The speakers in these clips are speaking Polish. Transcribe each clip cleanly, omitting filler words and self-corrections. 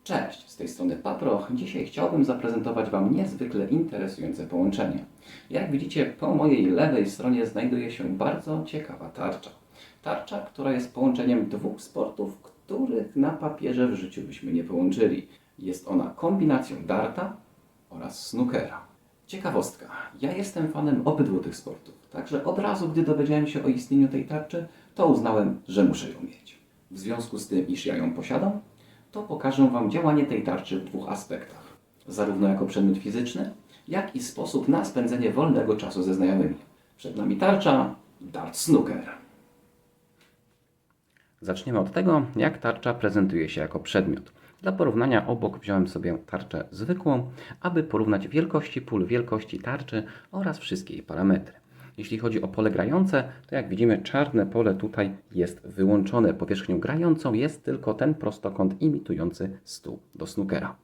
Cześć, z tej strony Paproch. Dzisiaj chciałbym zaprezentować Wam niezwykle interesujące połączenie. Jak widzicie, po mojej lewej stronie znajduje się bardzo ciekawa tarcza. Tarcza, która jest połączeniem dwóch sportów, których na papierze w życiu byśmy nie połączyli. Jest ona kombinacją darta oraz snookera. Ciekawostka. Ja jestem fanem obydwu tych sportów, także od razu, gdy dowiedziałem się o istnieniu tej tarczy, to uznałem, że muszę ją mieć. W związku z tym, iż ja ją posiadam, to pokażę Wam działanie tej tarczy w dwóch aspektach. Zarówno jako przedmiot fizyczny, jak i sposób na spędzenie wolnego czasu ze znajomymi. Przed nami tarcza Dart Snooker. Zaczniemy od tego, jak tarcza prezentuje się jako przedmiot. Dla porównania obok wziąłem sobie tarczę zwykłą, aby porównać wielkości pól, wielkości tarczy oraz wszystkie jej parametry. Jeśli chodzi o pole grające, to jak widzimy czarne pole tutaj jest wyłączone. Powierzchnią grającą jest tylko ten prostokąt imitujący stół do snookera.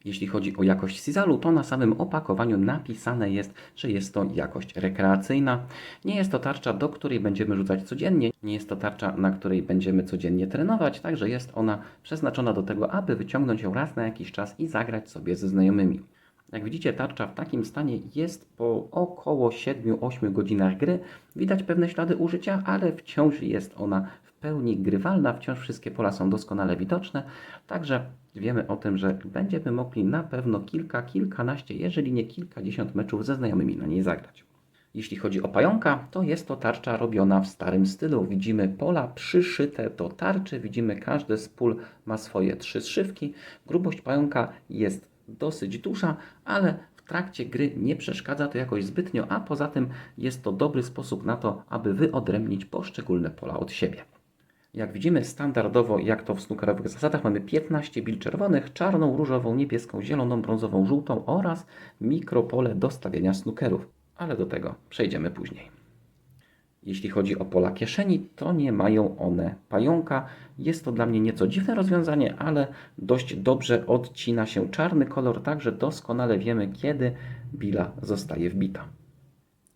Jeśli chodzi o jakość sizalu, to na samym opakowaniu napisane jest, że jest to jakość rekreacyjna. Nie jest to tarcza, do której będziemy rzucać codziennie. Nie jest to tarcza, na której będziemy codziennie trenować. Także jest ona przeznaczona do tego, aby wyciągnąć ją raz na jakiś czas i zagrać sobie ze znajomymi. Jak widzicie, tarcza w takim stanie jest po około 7-8 godzinach gry. Widać pewne ślady użycia, ale wciąż jest ona w pełni grywalna. Wciąż wszystkie pola są doskonale widoczne. Także wiemy o tym, że będziemy mogli na pewno kilkanaście, jeżeli nie kilkadziesiąt meczów ze znajomymi na niej zagrać. Jeśli chodzi o pająka, to jest to tarcza robiona w starym stylu. Widzimy pola przyszyte do tarczy. Widzimy, każdy z pól ma swoje 3 zszywki. Grubość pająka jest dosyć duża, ale w trakcie gry nie przeszkadza to jakoś zbytnio, a poza tym jest to dobry sposób na to, aby wyodrębnić poszczególne pola od siebie. Jak widzimy standardowo, jak to w snookerowych zasadach, mamy 15 bil czerwonych, czarną, różową, niebieską, zieloną, brązową, żółtą oraz mikropole do stawiania snookerów, ale do tego przejdziemy później. Jeśli chodzi o pola kieszeni, to nie mają one pająka. Jest to dla mnie nieco dziwne rozwiązanie, ale dość dobrze odcina się czarny kolor, także doskonale wiemy, kiedy bila zostaje wbita.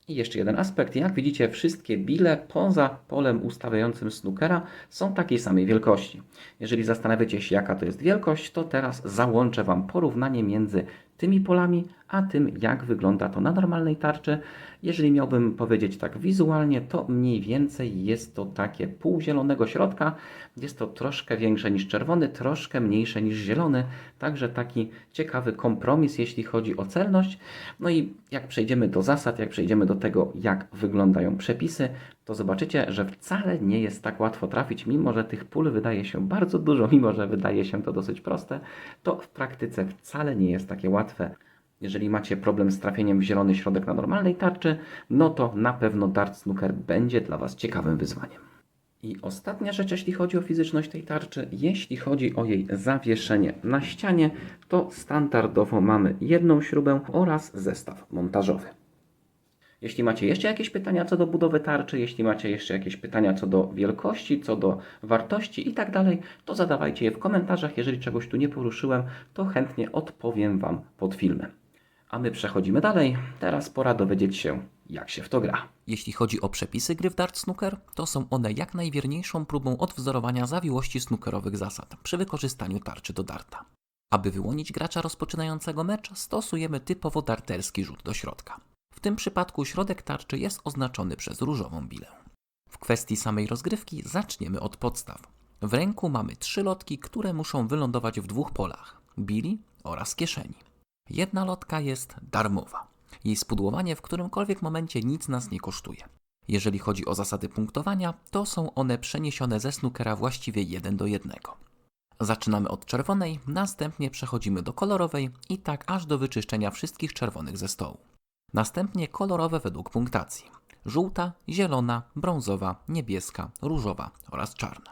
I jeszcze jeden aspekt. Jak widzicie, wszystkie bile poza polem ustawiającym snookera są takiej samej wielkości. Jeżeli zastanawiacie się, jaka to jest wielkość, to teraz załączę Wam porównanie między tymi polami, a tym, jak wygląda to na normalnej tarczy. Jeżeli miałbym powiedzieć tak wizualnie, to mniej więcej jest to takie pół zielonego środka. Jest to troszkę większe niż czerwony, troszkę mniejsze niż zielony. Także taki ciekawy kompromis, jeśli chodzi o celność. No i jak przejdziemy do zasad, jak przejdziemy do tego, jak wyglądają przepisy, to zobaczycie, że wcale nie jest tak łatwo trafić, mimo że tych pól wydaje się bardzo dużo, mimo że wydaje się to dosyć proste, to w praktyce wcale nie jest takie łatwe. Jeżeli macie problem z trafieniem w zielony środek na normalnej tarczy, no to na pewno Dart Snooker będzie dla Was ciekawym wyzwaniem. I ostatnia rzecz, jeśli chodzi o fizyczność tej tarczy, jeśli chodzi o jej zawieszenie na ścianie, to standardowo mamy jedną śrubę oraz zestaw montażowy. Jeśli macie jeszcze jakieś pytania co do budowy tarczy, jeśli macie jeszcze jakieś pytania co do wielkości, co do wartości i tak dalej, to zadawajcie je w komentarzach. Jeżeli czegoś tu nie poruszyłem, to chętnie odpowiem Wam pod filmem. A my przechodzimy dalej. Teraz pora dowiedzieć się, jak się w to gra. Jeśli chodzi o przepisy gry w Dart Snooker, to są one jak najwierniejszą próbą odwzorowania zawiłości snookerowych zasad przy wykorzystaniu tarczy do darta. Aby wyłonić gracza rozpoczynającego mecz, stosujemy typowo darterski rzut do środka. W tym przypadku środek tarczy jest oznaczony przez różową bilę. W kwestii samej rozgrywki zaczniemy od podstaw. W ręku mamy 3 lotki, które muszą wylądować w 2 polach – bili oraz kieszeni. Jedna lotka jest darmowa. Jej spudłowanie w którymkolwiek momencie nic nas nie kosztuje. Jeżeli chodzi o zasady punktowania, to są one przeniesione ze snookera właściwie 1 do 1. Zaczynamy od czerwonej, następnie przechodzimy do kolorowej i tak aż do wyczyszczenia wszystkich czerwonych ze stołu. Następnie kolorowe według punktacji. Żółta, zielona, brązowa, niebieska, różowa oraz czarna.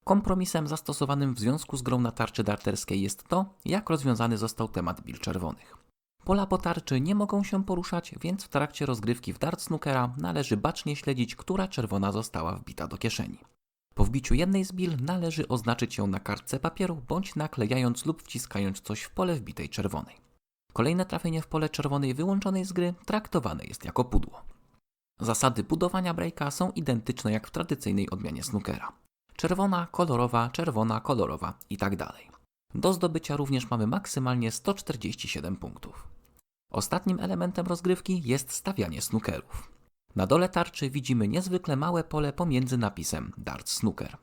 Kompromisem zastosowanym w związku z grą na tarczy darterskiej jest to, jak rozwiązany został temat bil czerwonych. Pola po tarczy nie mogą się poruszać, więc w trakcie rozgrywki w Dart Snookera należy bacznie śledzić, która czerwona została wbita do kieszeni. Po wbiciu jednej z bil należy oznaczyć ją na kartce papieru bądź naklejając lub wciskając coś w pole wbitej czerwonej. Kolejne trafienie w pole czerwonej wyłączonej z gry traktowane jest jako pudło. Zasady budowania breaka są identyczne jak w tradycyjnej odmianie snookera. Czerwona, kolorowa i tak dalej. Do zdobycia również mamy maksymalnie 147 punktów. Ostatnim elementem rozgrywki jest stawianie snookerów. Na dole tarczy widzimy niezwykle małe pole pomiędzy napisem Dart Snooker.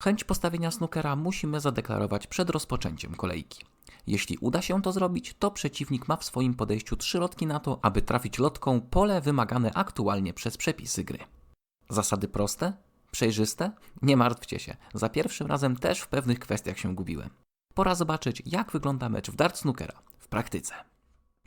Chęć postawienia snookera musimy zadeklarować przed rozpoczęciem kolejki. Jeśli uda się to zrobić, to przeciwnik ma w swoim podejściu 3 lotki na to, aby trafić lotką pole wymagane aktualnie przez przepisy gry. Zasady proste? Przejrzyste? Nie martwcie się, za pierwszym razem też w pewnych kwestiach się gubiłem. Pora zobaczyć, jak wygląda mecz w Dart Snookera w praktyce.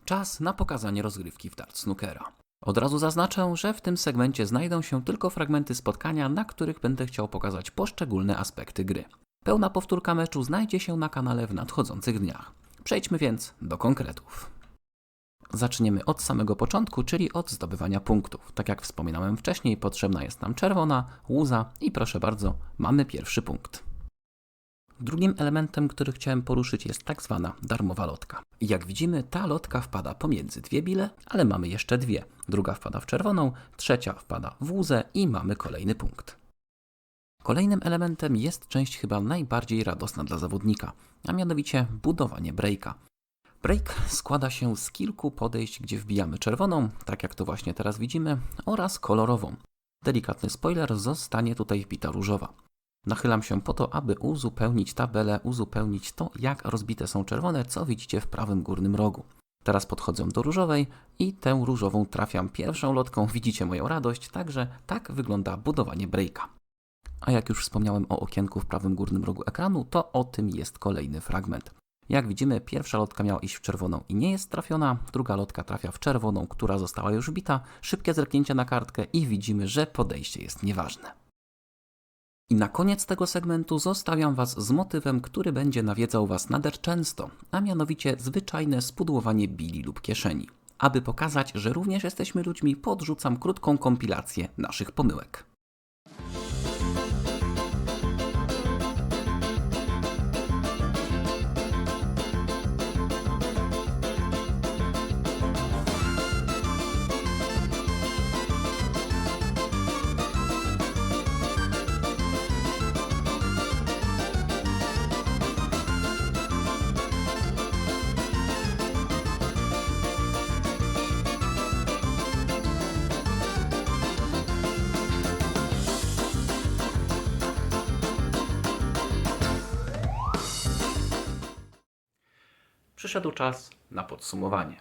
Czas na pokazanie rozgrywki w Dart Snookera. Od razu zaznaczę, że w tym segmencie znajdą się tylko fragmenty spotkania, na których będę chciał pokazać poszczególne aspekty gry. Pełna powtórka meczu znajdzie się na kanale w nadchodzących dniach. Przejdźmy więc do konkretów. Zaczniemy od samego początku, czyli od zdobywania punktów. Tak jak wspominałem wcześniej, potrzebna jest nam czerwona, łuza i proszę bardzo, mamy pierwszy punkt. Drugim elementem, który chciałem poruszyć, jest tak zwana darmowa lotka. Jak widzimy, ta lotka wpada pomiędzy dwie bile, ale mamy jeszcze dwie. Druga wpada w czerwoną, trzecia wpada w łuzę i mamy kolejny punkt. Kolejnym elementem jest część chyba najbardziej radosna dla zawodnika, a mianowicie budowanie breaka. Break składa się z kilku podejść, gdzie wbijamy czerwoną, tak jak to właśnie teraz widzimy, oraz kolorową. Delikatny spoiler, zostanie tutaj wbita różowa. Nachylam się po to, aby uzupełnić tabelę, uzupełnić to, jak rozbite są czerwone, co widzicie w prawym górnym rogu. Teraz podchodzę do różowej i tę różową trafiam pierwszą lotką, widzicie moją radość, także tak wygląda budowanie breaka. A jak już wspomniałem o okienku w prawym górnym rogu ekranu, to o tym jest kolejny fragment. Jak widzimy, pierwsza lotka miała iść w czerwoną i nie jest trafiona, druga lotka trafia w czerwoną, która została już wbita, szybkie zerknięcie na kartkę i widzimy, że podejście jest nieważne. I na koniec tego segmentu zostawiam Was z motywem, który będzie nawiedzał Was nader często, a mianowicie zwyczajne spudłowanie bili lub kieszeni. Aby pokazać, że również jesteśmy ludźmi, podrzucam krótką kompilację naszych pomyłek. Przyszedł czas na podsumowanie.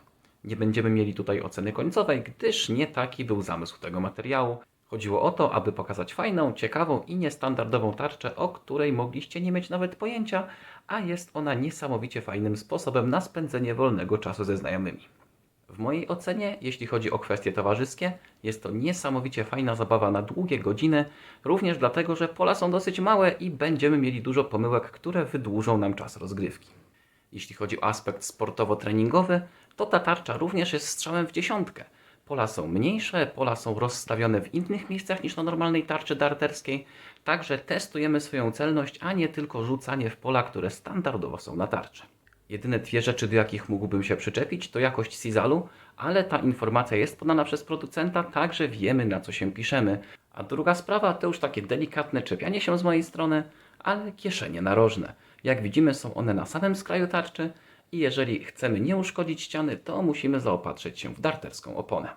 Nie będziemy mieli tutaj oceny końcowej, gdyż nie taki był zamysł tego materiału. Chodziło o to, aby pokazać fajną, ciekawą i niestandardową tarczę, o której mogliście nie mieć nawet pojęcia, a jest ona niesamowicie fajnym sposobem na spędzenie wolnego czasu ze znajomymi. W mojej ocenie, jeśli chodzi o kwestie towarzyskie, jest to niesamowicie fajna zabawa na długie godziny, również dlatego, że pola są dosyć małe i będziemy mieli dużo pomyłek, które wydłużą nam czas rozgrywki. Jeśli chodzi o aspekt sportowo-treningowy, to ta tarcza również jest strzałem w dziesiątkę. Pola są mniejsze, pola są rozstawione w innych miejscach niż na normalnej tarczy darterskiej, także testujemy swoją celność, a nie tylko rzucanie w pola, które standardowo są na tarczy. Jedyne dwie rzeczy, do jakich mógłbym się przyczepić, to jakość sizalu, ale ta informacja jest podana przez producenta, także wiemy, na co się piszemy. A druga sprawa to już takie delikatne czepianie się z mojej strony, ale kieszenie narożne. Jak widzimy, są one na samym skraju tarczy i jeżeli chcemy nie uszkodzić ściany, to musimy zaopatrzyć się w darterską oponę.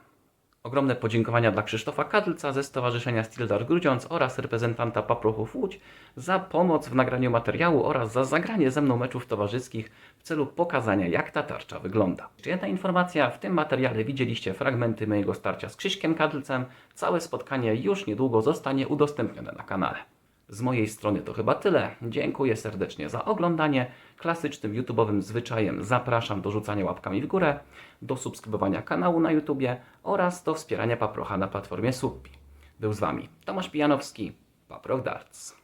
Ogromne podziękowania dla Krzysztofa Kadlca ze Stowarzyszenia Stildar Grudziądz oraz reprezentanta Paprochów Łódź za pomoc w nagraniu materiału oraz za zagranie ze mną meczów towarzyskich w celu pokazania, jak ta tarcza wygląda. Jeszcze jedna informacja, w tym materiale widzieliście fragmenty mojego starcia z Krzyśkiem Kadlcem. Całe spotkanie już niedługo zostanie udostępnione na kanale. Z mojej strony to chyba tyle. Dziękuję serdecznie za oglądanie. Klasycznym YouTube'owym zwyczajem zapraszam do rzucania łapkami w górę, do subskrybowania kanału na YouTubie oraz do wspierania Paprocha na platformie Subpi. Był z Wami Tomasz Pijanowski, Paproch Darts.